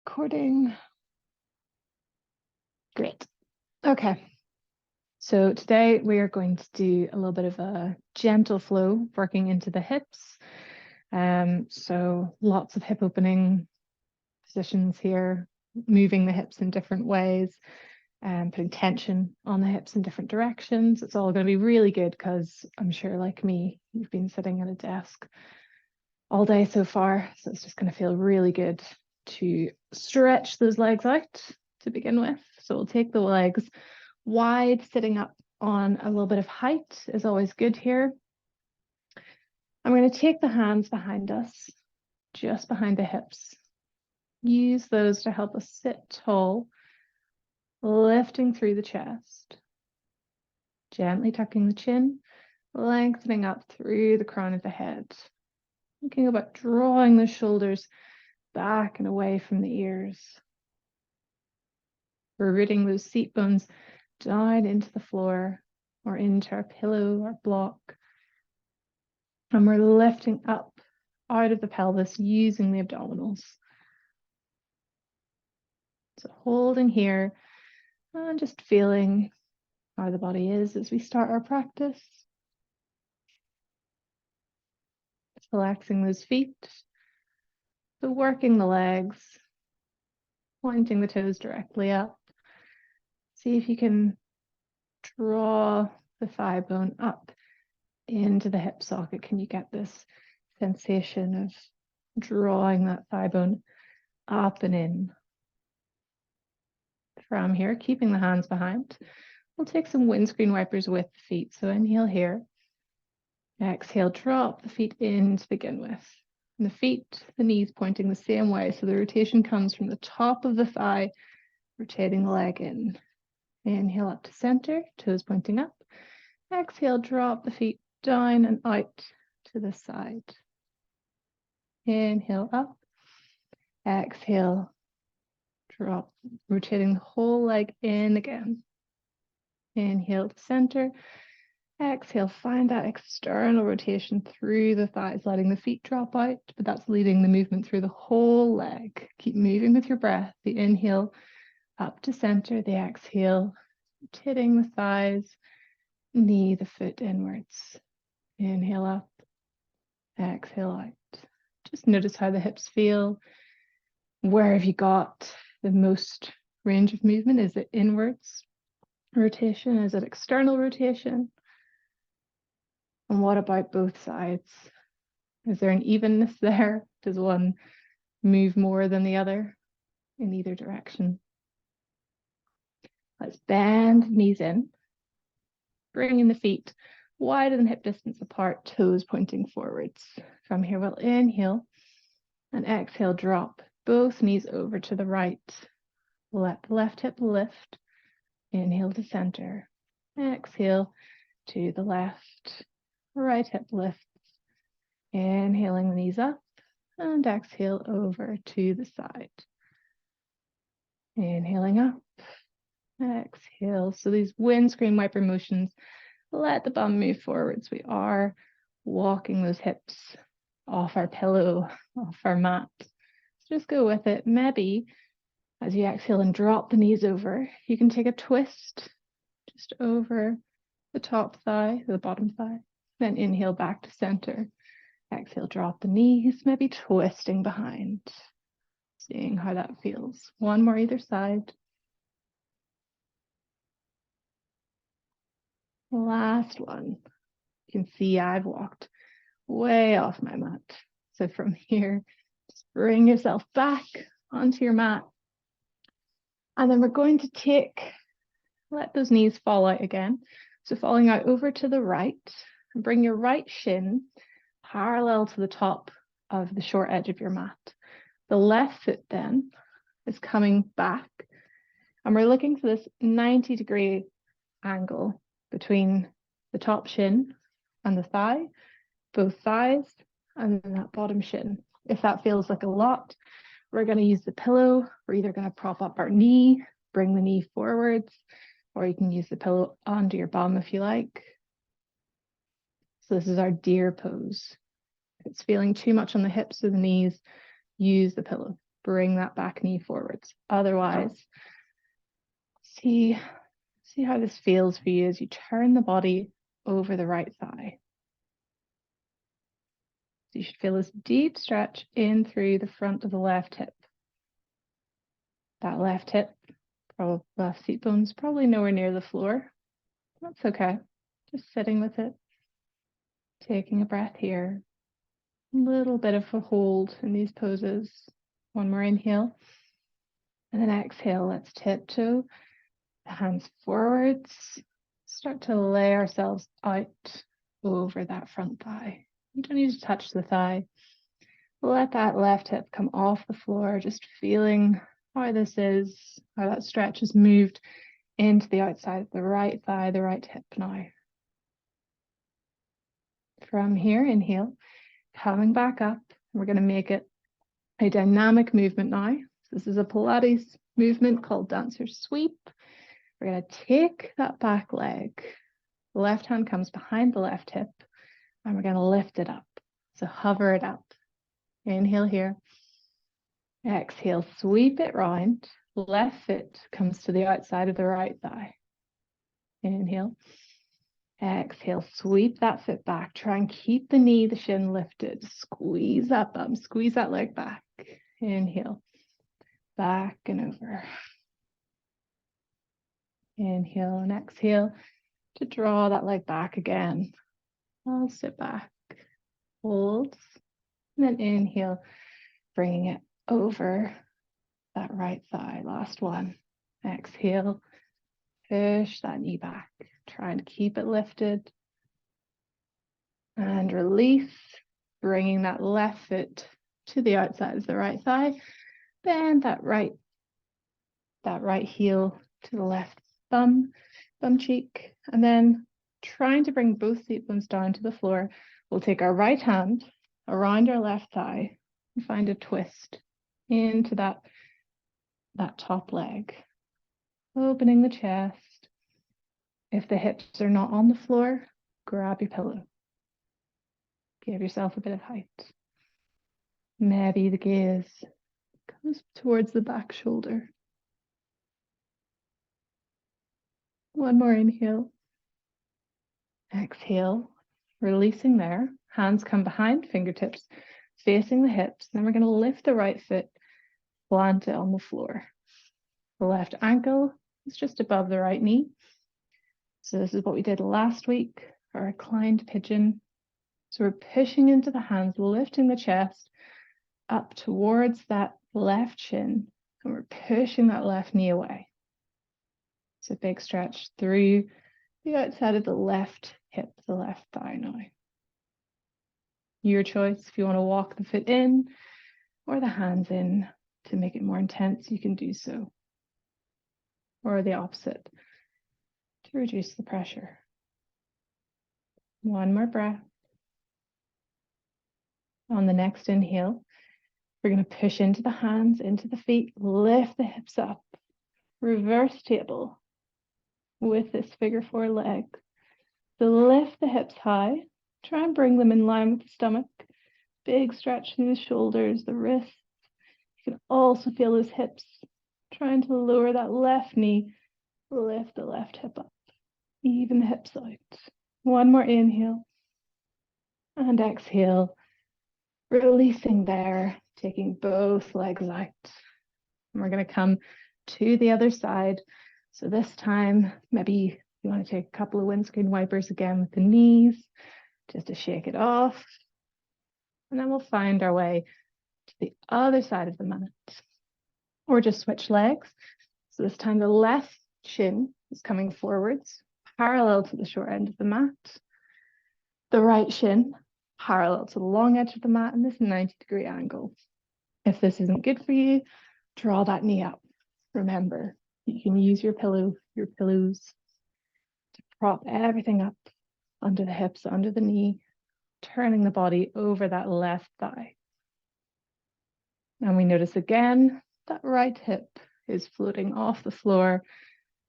Recording. Great. Okay. So today we are going to do a little bit of a gentle flow working into the hips. So lots of hip opening positions here, moving the hips in different ways, and putting tension on the hips in different directions. It's all going to be really good because I'm sure, like me, you've been sitting at a desk all day so far. So it's just going to feel really good to stretch those legs out to begin with. So we'll take the legs wide, sitting up on a little bit of height is always good here. I'm going to take the hands behind us, just behind the hips. Use those to help us sit tall, lifting through the chest. Gently tucking the chin, lengthening up through the crown of the head. Thinking about drawing the shoulders back and away from the ears. We're rooting those seat bones down into the floor or into our pillow or block. And we're lifting up out of the pelvis using the abdominals. So holding here and just feeling how the body is as we start our practice. Relaxing those feet. So working the legs, pointing the toes directly up. See if you can draw the thigh bone up into the hip socket. Can you get this sensation of drawing that thigh bone up and in? From here, keeping the hands behind, we'll take some windscreen wipers with the feet. So inhale here. Exhale, drop the feet in to begin with. And the feet, the knees pointing the same way. So the rotation comes from the top of the thigh, rotating the leg in. Inhale up to center, toes pointing up. Exhale, drop the feet down and out to the side. Inhale up. Exhale, drop, rotating the whole leg in again. Inhale to center. Exhale, find that external rotation through the thighs, letting the feet drop out, but that's leading the movement through the whole leg. Keep moving with your breath. The inhale up to center, the exhale, rotating the thighs, knee the foot inwards. Inhale up, exhale out. Just notice how the hips feel. Where have you got the most range of movement? Is it inwards rotation? Is it external rotation? And what about both sides? Is there an evenness there? Does one move more than the other in either direction? Let's bend knees in, bringing the feet wider than hip distance apart, toes pointing forwards. From here, we'll inhale and exhale, drop both knees over to the right. Let the left hip lift. Inhale to center. Exhale to the left. Right hip lifts. Inhaling the knees up and exhale over to the side. Inhaling up. Exhale. So these windscreen wiper motions, let the bum move forwards. We are walking those hips off our pillow, off our mat. So just go with it. Maybe as you exhale and drop the knees over, you can take a twist just over the top thigh, the bottom thigh. Then inhale back to center. Exhale, drop the knees, maybe twisting behind. Seeing how that feels. One more either side. Last one. You can see I've walked way off my mat. So from here, just bring yourself back onto your mat. And then we're going to let those knees fall out again. So falling out over to the right, and bring your right shin parallel to the top of the short edge of your mat. The left foot then is coming back, and we're looking for this 90-degree angle between the top shin and the thigh, both thighs, and then that bottom shin. If that feels like a lot, we're going to use the pillow. We're either going to prop up our knee, bring the knee forwards, or you can use the pillow onto your bum if you like. So this is our deer pose. If it's feeling too much on the hips or the knees, use the pillow. bring that back knee forwards. Otherwise, see how this feels for you as you turn the body over the right thigh. So you should feel this deep stretch in through the front of the left hip. That left hip, left seat bone's probably nowhere near the floor. That's okay. Just sitting with it. Taking a breath here. A little bit of a hold in these poses. One more inhale. And then exhale, let's tiptoe the hands forwards. Start to lay ourselves out over that front thigh. You don't need to touch the thigh. Let that left hip come off the floor, just feeling how this is, how that stretch has moved into the outside of the right thigh, the right hip now. From here, inhale, coming back up. We're going to make it a dynamic movement now. This is a Pilates movement called dancer sweep. We're going to take that back leg. The left hand comes behind the left hip, and we're going to lift it up. So hover it up. Inhale here. Exhale, sweep it round. Left foot comes to the outside of the right thigh. Inhale. Exhale, sweep that foot back. Try and keep the knee, the shin lifted. Squeeze that bum, squeeze that leg back. Inhale, back and over. Inhale and exhale to draw that leg back again. I'll sit back, hold, and then inhale, bringing it over that right thigh. Last one. Exhale, push that knee back. Try and keep it lifted. And release, bringing that left foot to the outside of the right thigh. Bend that right heel to the left bum cheek. And then trying to bring both seat bones down to the floor, we'll take our right hand around our left thigh and find a twist into that top leg. Opening the chest. If the hips are not on the floor, grab your pillow. Give yourself a bit of height. Maybe the gaze comes towards the back shoulder. One more inhale. Exhale, releasing there. Hands come behind, fingertips facing the hips. Then we're going to lift the right foot, plant it on the floor. The left ankle is just above the right knee. So this is what we did last week, our reclined pigeon. So we're pushing into the hands, lifting the chest up towards that left shin, and we're pushing that left knee away. It's a big stretch through the outside of the left hip, the left thigh now. Your choice. If you want to walk the foot in or the hands in to make it more intense, you can do so. Or the opposite, to reduce the pressure. One more breath. On the next inhale, we're going to push into the hands, into the feet, lift the hips up, reverse table with this figure four leg. So lift the hips high, try and bring them in line with the stomach. Big stretch through the shoulders, the wrists. You can also feel those hips. Trying to lower that left knee, lift the left hip up, even the hips out. One more inhale and exhale, releasing there, taking both legs out. And we're going to come to the other side. So this time, maybe you want to take a couple of windscreen wipers again with the knees, just to shake it off. And then we'll find our way to the other side of the mat. Or just switch legs. So this time the left shin is coming forwards, parallel to the short end of the mat. The right shin parallel to the long edge of the mat in this 90-degree angle. If this isn't good for you, draw that knee up. Remember, you can use your pillows to prop everything up under the hips, under the knee, turning the body over that left thigh. And we notice again, that right hip is floating off the floor.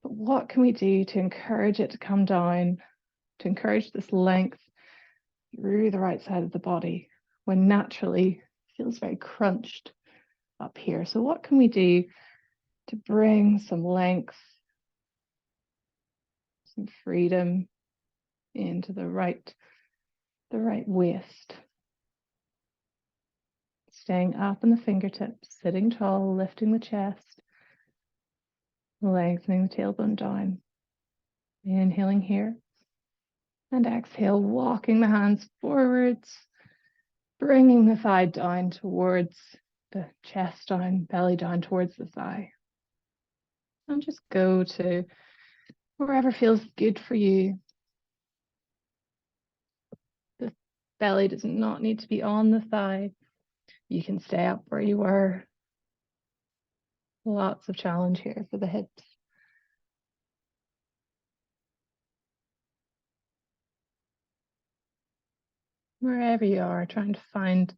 But what can we do to encourage it to come down, to encourage this length through the right side of the body when naturally it feels very crunched up here. So what can we do to bring some length, some freedom into the right waist? Staying up in the fingertips, sitting tall, lifting the chest, lengthening the tailbone down. Inhaling here. And exhale, walking the hands forwards, bringing the thigh down towards the chest down, belly down towards the thigh. And just go to wherever feels good for you. The belly does not need to be on the thigh. You can stay up where you were. Lots of challenge here for the hips. Wherever you are, trying to find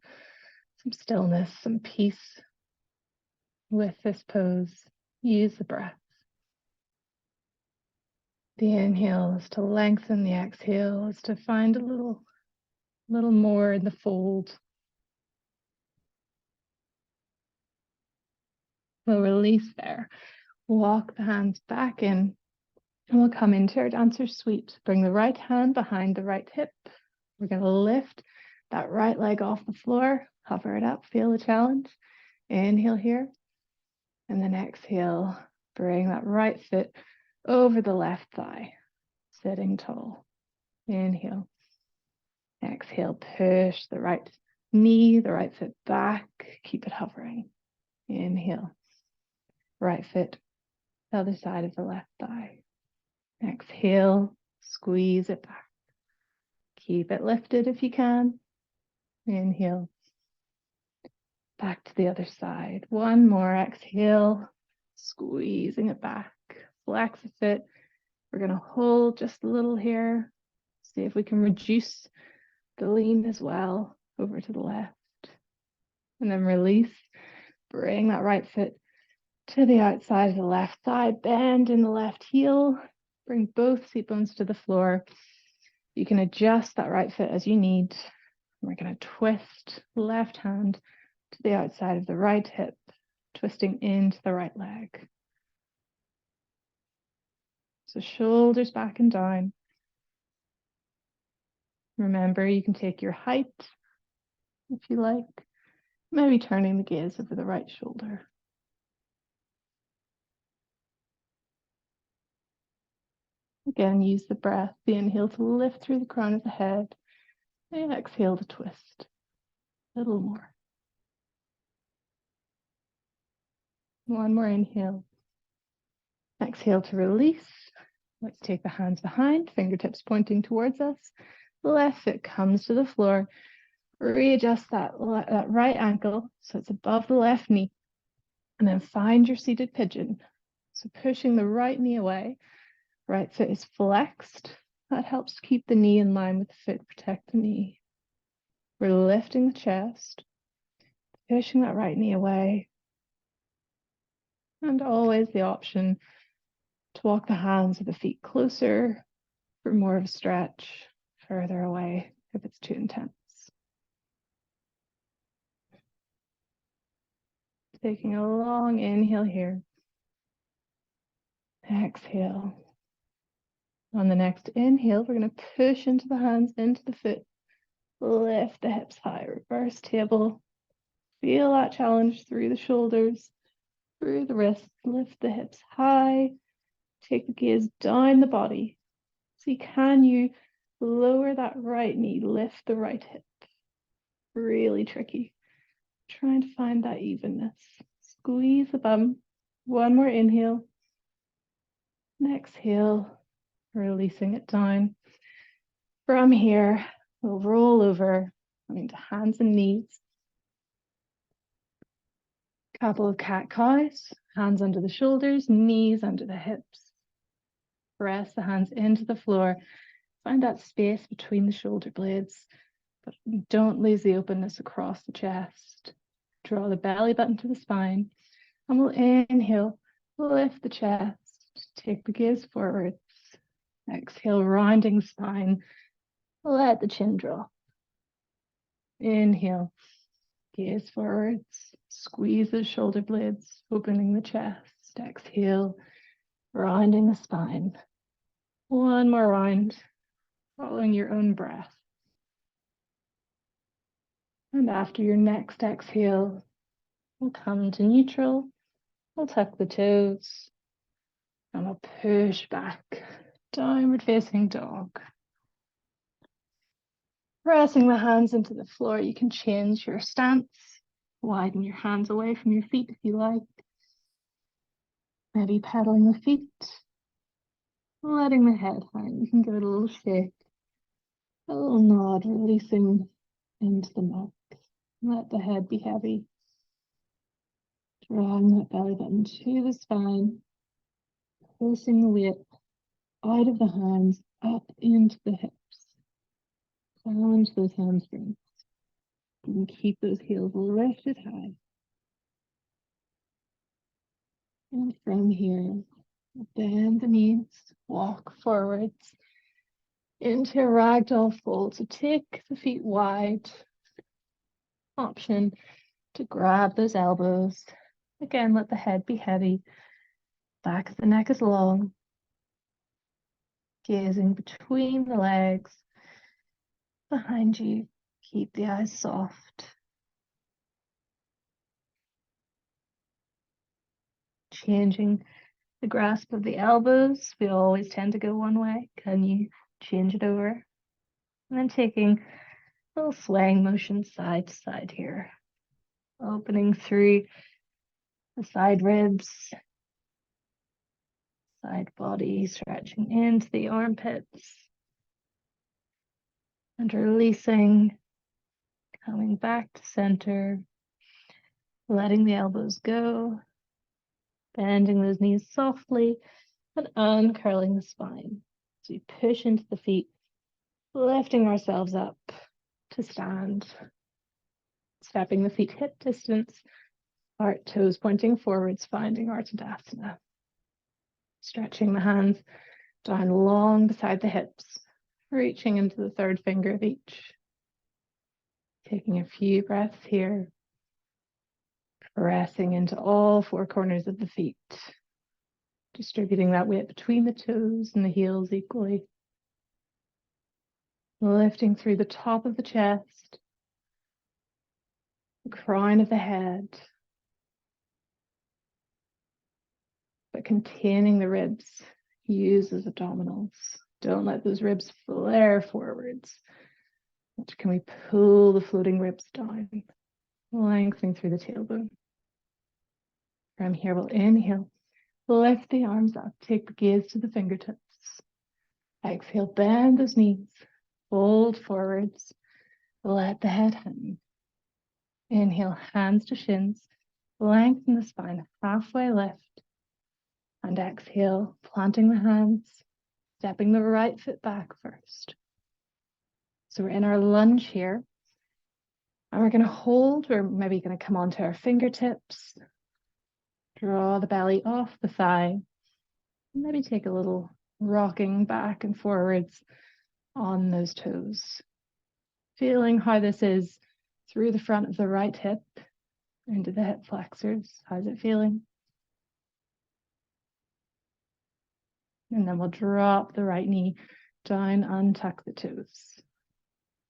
some stillness, some peace with this pose. Use the breath. The inhale is to lengthen, the exhale is to find a little more in the fold. We'll release there. Walk the hands back in, and we'll come into our dancer sweep. Bring the right hand behind the right hip. We're going to lift that right leg off the floor, hover it up, feel the challenge. Inhale here, and then exhale. Bring that right foot over the left thigh, sitting tall. Inhale. Exhale, push the right knee, the right foot back, keep it hovering. Inhale. Right foot, the other side of the left thigh. Exhale, squeeze it back. Keep it lifted if you can. Inhale. Back to the other side. One more. Exhale, squeezing it back. Flex the foot. We're going to hold just a little here. See if we can reduce the lean as well over to the left. And then release. Bring that right foot to the outside of the left thigh. Bend in the left heel. Bring both seat bones to the floor. You can adjust that right foot as you need. We're going to twist the left hand to the outside of the right hip, twisting into the right leg. So shoulders back and down. Remember, you can take your height if you like, maybe turning the gaze over the right shoulder. Again, use the breath. The inhale to lift through the crown of the head. And exhale to twist. A little more. One more inhale. Exhale to release. Let's take the hands behind, fingertips pointing towards us. The left foot comes to the floor. Readjust that right ankle so it's above the left knee. And then find your seated pigeon. So pushing the right knee away. Right foot is flexed. That helps keep the knee in line with the foot, protect the knee. We're lifting the chest, pushing that right knee away. And always the option to walk the hands of the feet closer for more of a stretch, further away if it's too intense. Taking a long inhale here. Exhale. On the next inhale, we're going to push into the hands, into the foot. Lift the hips high, reverse table. Feel that challenge through the shoulders, through the wrists. Lift the hips high. Take the gaze down the body. See, can you lower that right knee, lift the right hip? Really tricky. Trying to find that evenness. Squeeze the bum. One more inhale. And exhale, releasing it down. From here, we'll roll over, coming to hands and knees. Couple of cat-cows, hands under the shoulders, knees under the hips. Press the hands into the floor. Find that space between the shoulder blades, but don't lose the openness across the chest. Draw the belly button to the spine, and we'll inhale, lift the chest, take the gaze forwards. Exhale, rounding the spine. Let the chin drop. Inhale, gaze forwards, Squeeze those shoulder blades, opening the chest. Exhale, rounding the spine. One more round, following your own breath. And after your next exhale, we'll come to neutral. We'll tuck the toes and we'll push back. Downward facing dog. Pressing the hands into the floor, you can change your stance. Widen your hands away from your feet if you like. Maybe pedaling the feet. Letting the head hang. You can give it a little shake. A little nod, releasing into the neck. Let the head be heavy. Drawing that belly button to the spine. Pulsing the weight out of the hands, up into the hips. Challenge those hamstrings. You can keep those heels lifted high. And from here, bend the knees, walk forwards into a ragdoll fold. So take the feet wide. Option to grab those elbows. Again, let the head be heavy. Back of the neck is long. Gazing between the legs. Behind you, keep the eyes soft. Changing the grasp of the elbows. We always tend to go one way. Can you change it over? And then taking a little swaying motion side to side here. Opening through the side ribs. Side body, stretching into the armpits. And releasing, coming back to center, letting the elbows go, bending those knees softly, and uncurling the spine. So we push into the feet, lifting ourselves up to stand, stepping the feet hip distance, heart toes pointing forwards, finding our Tadasana. Stretching the hands down long beside the hips, reaching into the third finger of each. Taking a few breaths here, pressing into all four corners of the feet, distributing that weight between the toes and the heels equally. Lifting through the top of the chest, the crown of the head, but containing the ribs. Use as abdominals. Don't let those ribs flare forwards. Can we pull the floating ribs down, lengthening through the tailbone? From here, we'll inhale, lift the arms up, take the gaze to the fingertips. Exhale, bend those knees, fold forwards, let the head hang. Inhale, hands to shins, lengthen the spine, halfway lift. And exhale, planting the hands, stepping the right foot back first. So we're in our lunge here. And we're going to hold, we're maybe going to come onto our fingertips. Draw the belly off the thigh. Maybe take a little rocking back and forwards on those toes. Feeling how this is through the front of the right hip into the hip flexors. How's it feeling? And then we'll drop the right knee down, untuck the toes.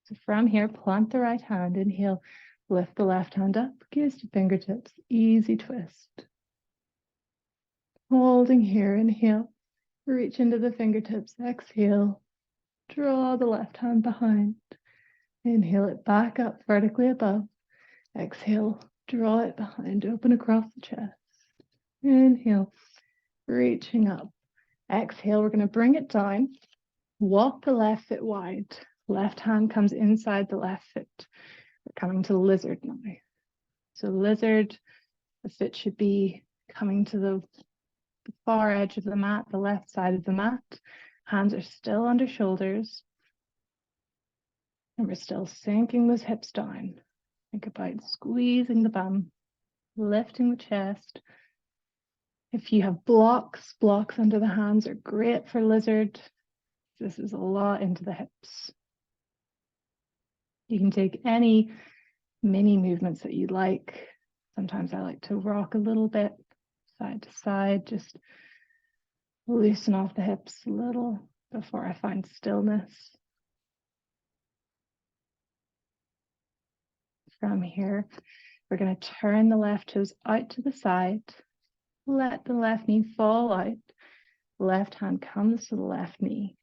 So from here, plant the right hand, inhale, lift the left hand up, gaze to fingertips, easy twist. Holding here, inhale, reach into the fingertips, exhale, draw the left hand behind. Inhale it back up vertically above. Exhale, draw it behind, open across the chest. Inhale, reaching up. Exhale, we're going to bring it down. Walk the left foot wide. Left hand comes inside the left foot. We're coming to lizard now. So lizard, the foot should be coming to the far edge of the mat, the left side of the mat. Hands are still under shoulders. And we're still sinking those hips down. Think about squeezing the bum, lifting the chest. If you have blocks under the hands are great for lizard. This is a lot into the hips. You can take any mini movements that you like. Sometimes I like to rock a little bit side to side, just loosen off the hips a little before I find stillness. From here, we're going to turn the left toes out to the side, let the left knee fall out, left hand comes to the left knee.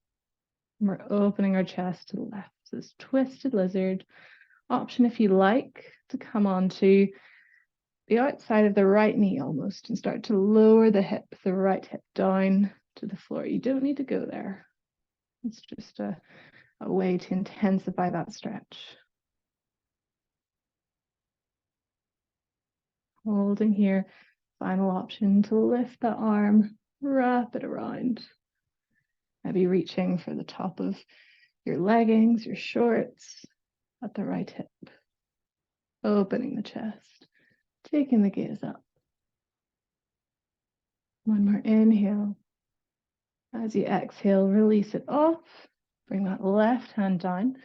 And we're opening our chest to the left. So this twisted lizard option, if you like, to come onto the outside of the right knee almost and start to lower the right hip down to the floor. You don't need to go there. It's just a way to intensify that stretch. Holding here, final option to lift the arm, wrap it around. Maybe reaching for the top of your leggings, your shorts at the right hip. Opening the chest, taking the gaze up. One more inhale. As you exhale, release it off. Bring that left hand down.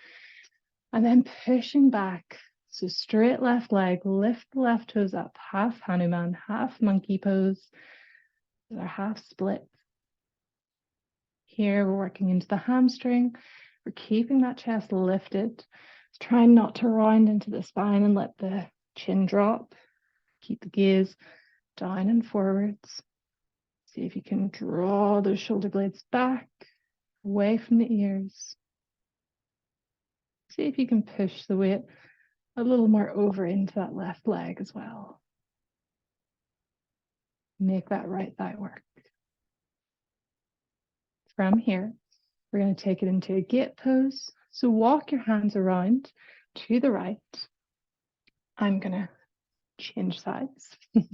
And then pushing back. So straight left leg, lift the left toes up, half Hanuman, half monkey pose. Those are half splits. Here we're working into the hamstring. We're keeping that chest lifted. Trying not to round into the spine and let the chin drop. Keep the gaze down and forwards. See if you can draw those shoulder blades back, away from the ears. See if you can push the weight a little more over into that left leg as well. Make that right thigh work. From here, we're going to take it into a gate pose. So walk your hands around to the right. I'm going to change sides. So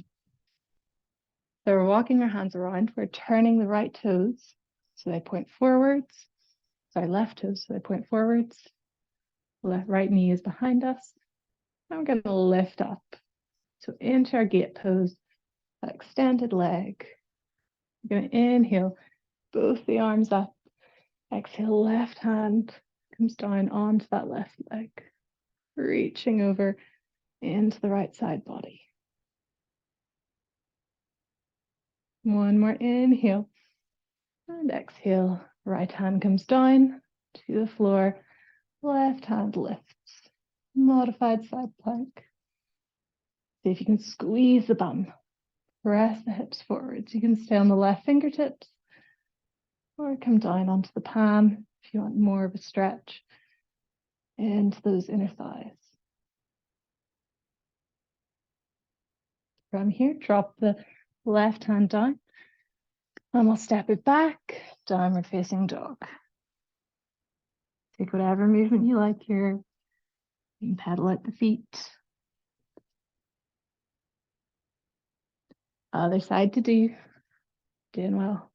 we're walking our hands around. We're turning the right toes so they point forwards. Sorry, left toes so they point forwards. Right knee is behind us. And we're going to lift up. So into our gate pose, that extended leg. We're going to inhale, both the arms up. Exhale, left hand comes down onto that left leg, reaching over into the right side body. One more inhale and exhale. Right hand comes down to the floor, left hand lifts. Modified side plank. See if you can squeeze the bum. Press the hips forwards. You can stay on the left fingertips or come down onto the palm if you want more of a stretch into those inner thighs. From here, drop the left hand down and we'll step it back, downward facing dog. Take whatever movement you like here. You can pedal at the feet. Other side to do. Doing well.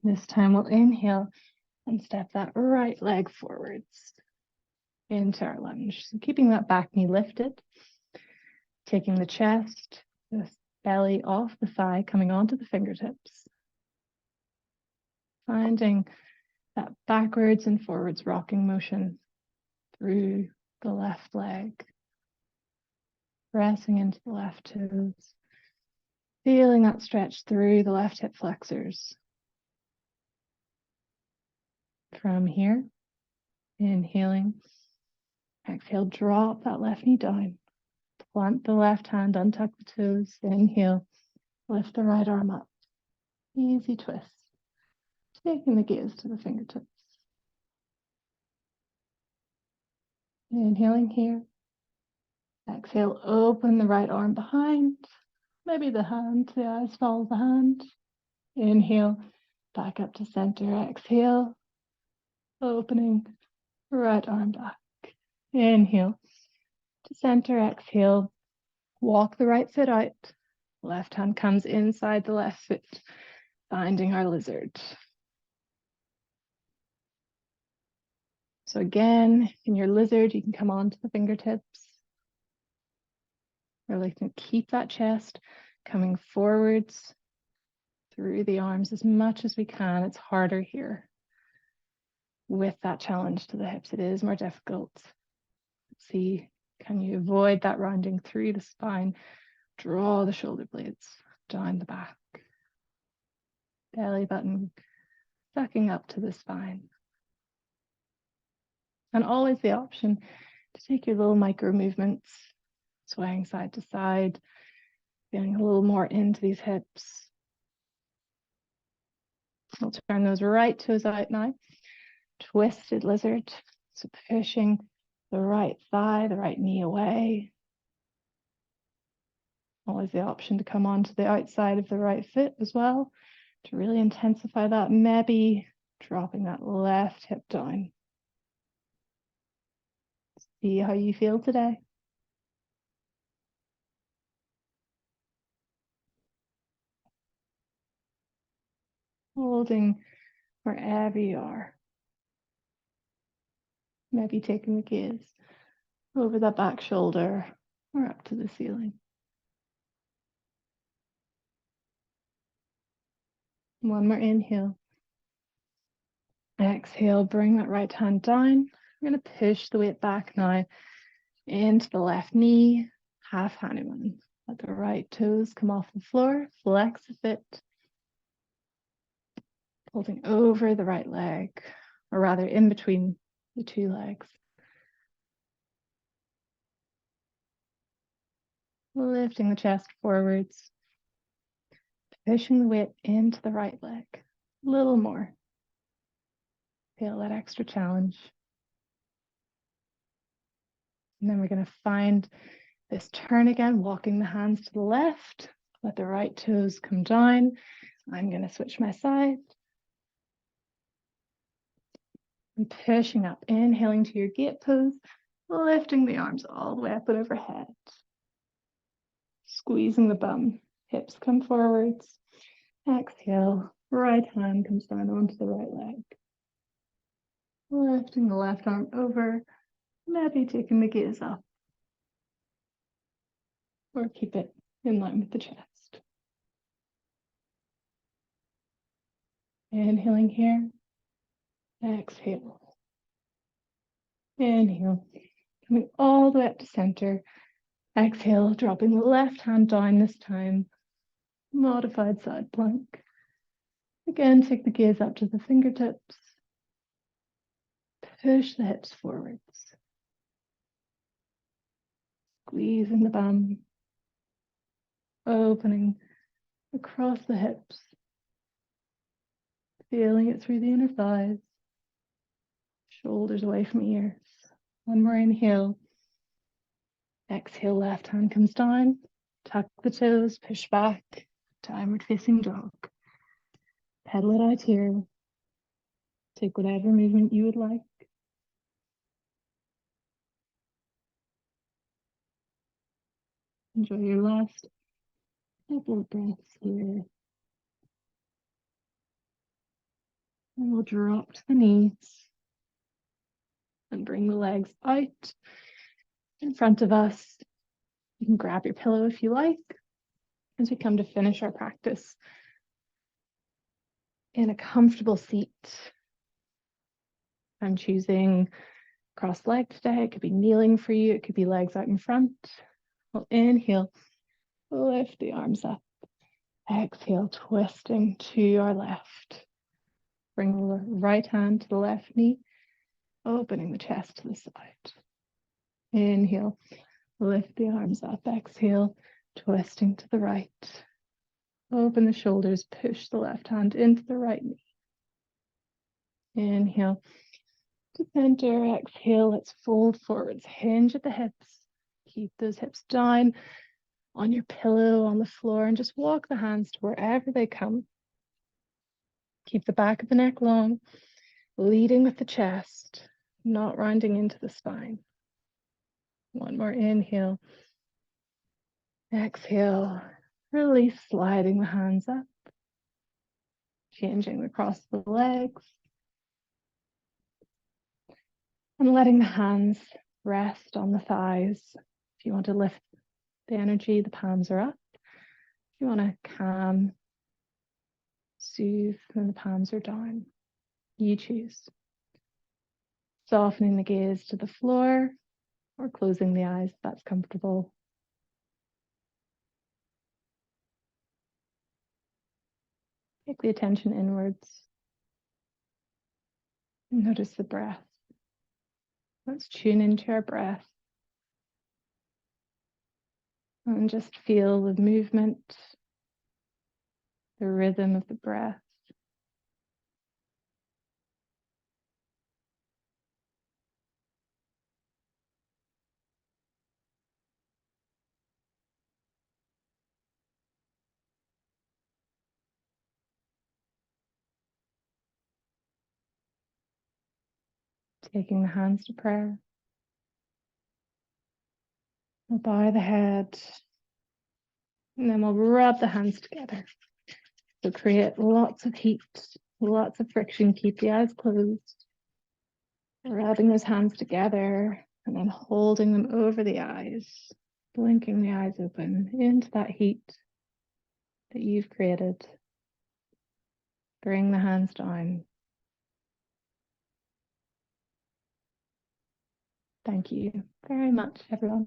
This time we'll inhale and step that right leg forwards into our lunge. So keeping that back knee lifted, taking the chest, the belly off the thigh, coming onto the fingertips. Finding that backwards and forwards rocking motion through the left leg. Pressing into the left toes. Feeling that stretch through the left hip flexors. From here, inhaling, exhale, drop that left knee down. Plant the left hand, untuck the toes, inhale, lift the right arm up. Easy twist. Taking the gaze to the fingertips. Inhaling here. Exhale, open the right arm behind. Maybe the eyes follow the hand. Inhale, back up to center. Exhale, opening right arm back. Inhale to center. Exhale, walk the right foot out. Left hand comes inside the left foot, finding our lizard. So again, in your lizard, you can come onto the fingertips. Really can keep that chest coming forwards through the arms as much as we can. It's harder here with that challenge to the hips. It is more difficult. See Can you avoid that rounding through the spine? Draw the shoulder blades down the back. Belly button sucking up to the spine. And always the option to take your little micro movements, swaying side to side, feeling a little more into these hips. We'll turn those right toes out now. Twisted lizard. So pushing the right thigh, the right knee away. Always the option to come onto the outside of the right foot as well to really intensify that. Maybe dropping that left hip down. See how you feel today. Holding wherever you are. Maybe taking the gaze over that back shoulder or up to the ceiling. One more inhale. Exhale, bring that right hand down. We're going to push the weight back now into the left knee, half Hanuman. Let the right toes come off the floor, flex a bit. Holding over the right leg, or rather in between the two legs. Lifting the chest forwards, pushing the weight into the right leg. A little more. Feel that extra challenge. And then we're going to find this turn again, walking the hands to the left. Let the right toes come down. I'm going to switch my side. And pushing up, inhaling to your gate pose, lifting the arms all the way up and overhead. Squeezing the bum, hips come forwards. Exhale, right hand comes down onto the right leg. Lifting the left arm over, maybe taking the gaze up. Or keep it in line with the chest. Inhaling here. Exhale. Inhale. Coming all the way up to center. Exhale, dropping the left hand down this time. Modified side plank. Again, take the gaze up to the fingertips. Push the hips forwards. Squeezing the bum. Opening across the hips. Feeling it through the inner thighs. Shoulders away from ears. One more inhale. Exhale, left hand comes down. Tuck the toes, push back. Downward facing dog. Pedal it out here. Take whatever movement you would like. Enjoy your last couple of breaths here. And we'll drop to the knees and bring the legs out in front of us. You can grab your pillow if you like as we come to finish our practice in a comfortable seat. I'm choosing cross leg today. It could be kneeling for you. It could be legs out in front. We'll inhale, lift the arms up. Exhale, twisting to our left. Bring the right hand to the left knee, opening the chest to the side. Inhale, lift the arms up. Exhale, twisting to the right. Open the shoulders, push the left hand into the right knee. Inhale to center. Exhale, let's fold forwards. Hinge at the hips. Keep those hips down on your pillow, on the floor, and just walk the hands to wherever they come. Keep the back of the neck long, leading with the chest, not rounding into the spine. One more inhale. Exhale, release, sliding the hands up, changing across the legs, and letting the hands rest on the thighs. If you want to lift the energy, the palms are up. If you want to calm, soothe, then the palms are down. You choose. Softening the gaze to the floor or closing the eyes if that's comfortable. Take the attention inwards. Notice the breath. Let's tune into our breath and just feel the movement, the rhythm of the breath. Taking the hands to prayer. We'll bow the head, and then we'll rub the hands together. So create lots of heat, lots of friction. Keep the eyes closed. Rubbing those hands together and then holding them over the eyes, blinking the eyes open into that heat that you've created. Bring the hands down. Thank you very much, everyone.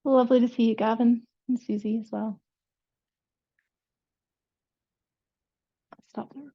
Lovely to see you, Gavin, and Susie as well. I'll stop the recording.